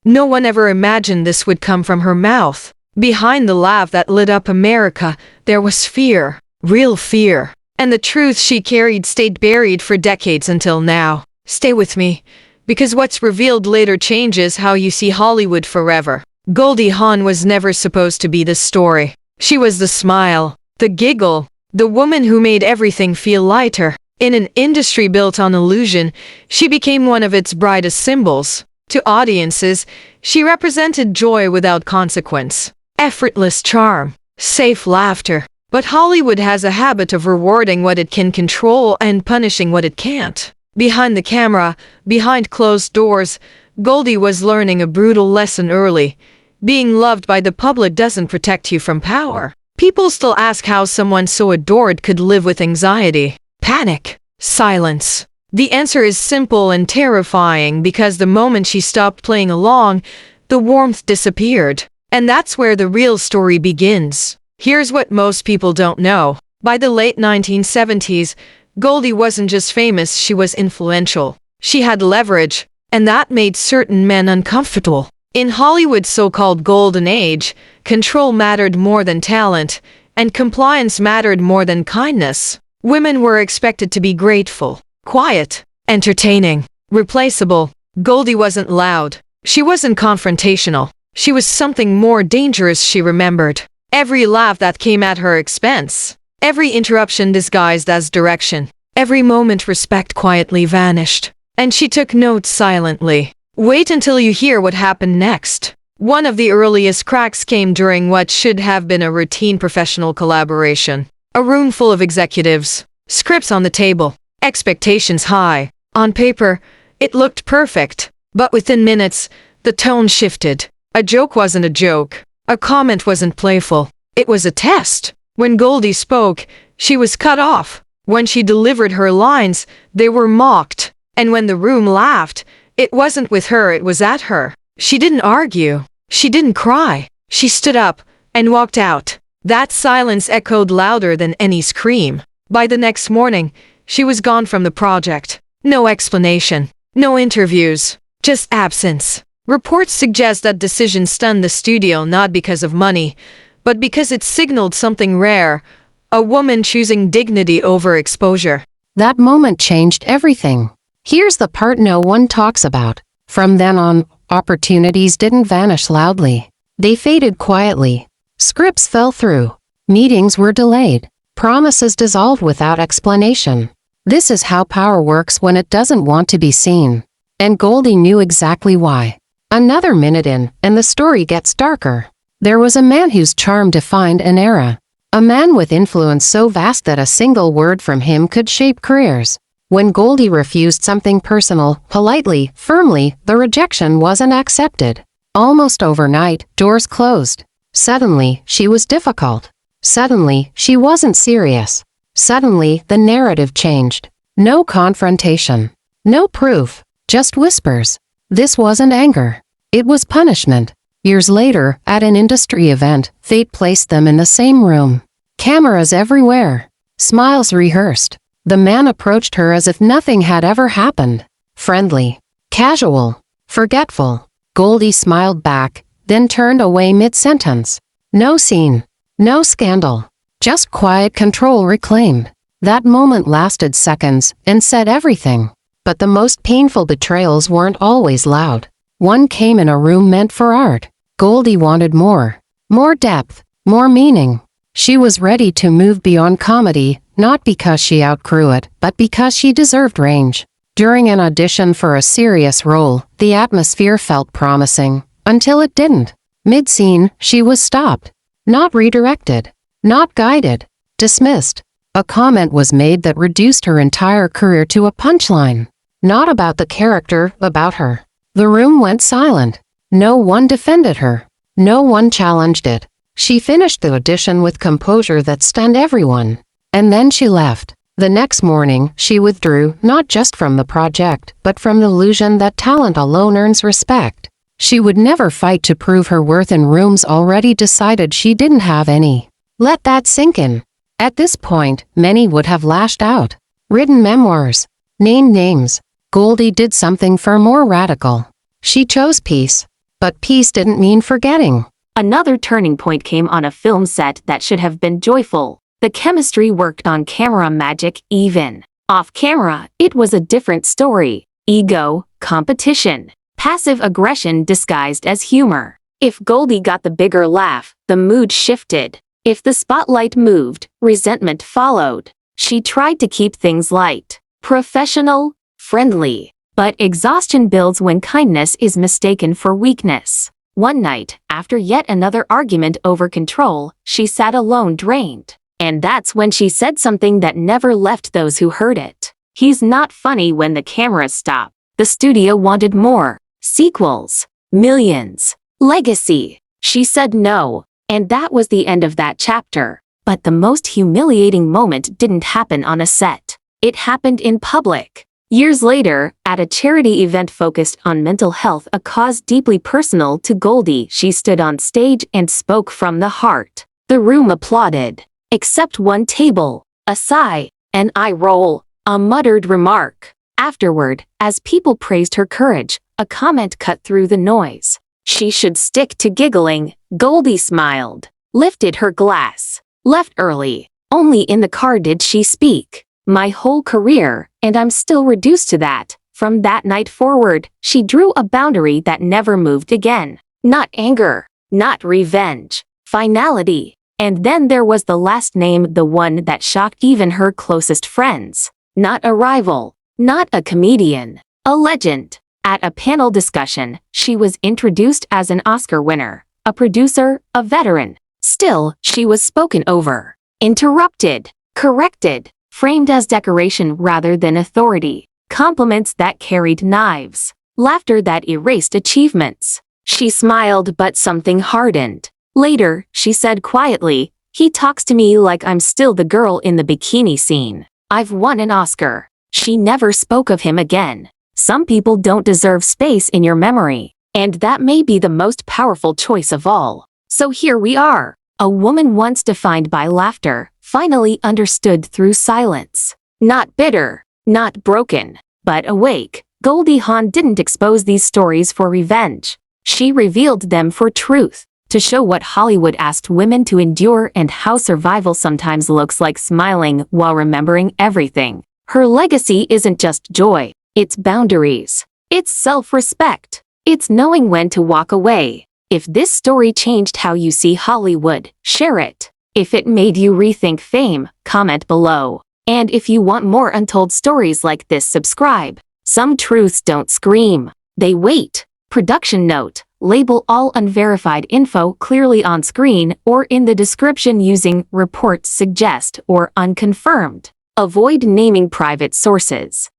No one ever imagined this would come from her mouth. Behind the laugh that lit up America, there was fear. Real fear. And the truth she carried stayed buried for decades until now. Stay with me, because what's revealed later changes how you see Hollywood forever. Goldie Hawn was never supposed to be the story. She was the smile, the giggle, the woman who made everything feel lighter. In an industry built on illusion, she became one of its brightest symbols. To audiences, she represented joy without consequence, effortless charm, safe laughter. But Hollywood has a habit of rewarding what it can control and punishing what it can't. Behind the camera, behind closed doors, Goldie was learning a brutal lesson early. Being loved by the public doesn't protect you from power. People still ask how someone so adored could live with anxiety, panic, silence. The answer is simple and terrifying because the moment she stopped playing along, the warmth disappeared. And that's where the real story begins. Here's what most people don't know. By the late 1970s, Goldie wasn't just famous, she was influential. She had leverage, and that made certain men uncomfortable. In Hollywood's so-called golden age, control mattered more than talent, and compliance mattered more than kindness. Women were expected to be grateful, quiet, entertaining, replaceable. Goldie wasn't loud. She wasn't confrontational. She was something more dangerous, she remembered. Every laugh that came at her expense. Every interruption disguised as direction. Every moment respect quietly vanished. And she took notes silently. Wait until you hear what happened next. One of the earliest cracks came during what should have been a routine professional collaboration. A room full of executives. Scripts on the table. Expectations high. On paper, it looked perfect. But within minutes, the tone shifted. A joke wasn't a joke. A comment wasn't playful. It was a test. When Goldie spoke, she was cut off. When she delivered her lines, they were mocked. And when the room laughed, it wasn't with her, it was at her. She didn't argue. She didn't cry. She stood up and walked out. That silence echoed louder than any scream. By the next morning, she was gone from the project. No explanation. No interviews. Just absence. Reports suggest that decision stunned the studio not because of money, but because it signaled something rare. A woman choosing dignity over exposure. That moment changed everything. Here's the part no one talks about. From then on, opportunities didn't vanish loudly. They faded quietly. Scripts fell through. Meetings were delayed. Promises dissolved without explanation. This is how power works when it doesn't want to be seen. And Goldie knew exactly why. Another minute in, and the story gets darker. There was a man whose charm defined an era. A man with influence so vast that a single word from him could shape careers. When Goldie refused something personal, politely, firmly, the rejection wasn't accepted. Almost overnight, doors closed. Suddenly, she was difficult. Suddenly, she wasn't serious. Suddenly, the narrative changed. No confrontation. No proof. Just whispers. This wasn't anger. It was punishment. Years later, at an industry event, fate placed them in the same room. Cameras everywhere. Smiles rehearsed. The man approached her as if nothing had ever happened. Friendly. Casual. Forgetful. Goldie smiled back, then turned away mid-sentence. No scene. No scandal. Just quiet control reclaimed. That moment lasted seconds and said everything. But the most painful betrayals weren't always loud. One came in a room meant for art. Goldie wanted more. More depth. More meaning. She was ready to move beyond comedy, not because she outgrew it, but because she deserved range. During an audition for a serious role, the atmosphere felt promising, until it didn't. Mid-scene, she was stopped. Not redirected. Not guided. Dismissed. A comment was made that reduced her entire career to a punchline. Not about the character, about her. The room went silent. No one defended her. No one challenged it. She finished the audition with composure that stunned everyone. And then she left. The next morning, she withdrew, not just from the project, but from the illusion that talent alone earns respect. She would never fight to prove her worth in rooms already decided she didn't have any. Let that sink in. At this point, many would have lashed out. Written memoirs. Named names. Goldie did something far more radical. She chose peace. But peace didn't mean forgetting. Another turning point came on a film set that should have been joyful. The chemistry worked on camera magic even. Off camera, it was a different story. Ego, competition, passive aggression disguised as humor. If Goldie got the bigger laugh, the mood shifted. If the spotlight moved, resentment followed. She tried to keep things light, professional, friendly. But exhaustion builds when kindness is mistaken for weakness. One night, after yet another argument over control, she sat alone drained. And that's when she said something that never left those who heard it. He's not funny when the cameras stop. The studio wanted more. Sequels. Millions. Legacy. She said no. And that was the end of that chapter. But the most humiliating moment didn't happen on a set. It happened in public. Years later, at a charity event focused on mental health, a cause deeply personal to Goldie, she stood on stage and spoke from the heart. The room applauded. Except one table. A sigh. An eye roll. A muttered remark. Afterward, as people praised her courage, a comment cut through the noise. She should stick to giggling. Goldie smiled. Lifted her glass. Left early. Only in the car did she speak. My whole career, and I'm still reduced to that. From that night forward, she drew a boundary that never moved again. Not anger. Not revenge. Finality. And then there was the last name, the one that shocked even her closest friends. Not a rival. Not a comedian. A legend. At a panel discussion, she was introduced as an Oscar winner, a producer, a veteran. Still, she was spoken over. Interrupted. Corrected. Framed as decoration rather than authority. Compliments that carried knives. Laughter that erased achievements. She smiled, but something hardened. Later, she said quietly, "He talks to me like I'm still the girl in the bikini scene. I've won an Oscar." She never spoke of him again. Some people don't deserve space in your memory, and that may be the most powerful choice of all. So here we are. A woman once defined by laughter, finally understood through silence. Not bitter, not broken, but awake. Goldie Hawn didn't expose these stories for revenge. She revealed them for truth, to show what Hollywood asked women to endure and how survival sometimes looks like smiling while remembering everything. Her legacy isn't just joy, it's boundaries. It's self-respect. It's knowing when to walk away. If this story changed how you see Hollywood, share it. If it made you rethink fame, comment below. And if you want more untold stories like this, subscribe. Some truths don't scream. They wait. Production note: label all unverified info clearly on screen or in the description using reports suggest or unconfirmed. Avoid naming private sources.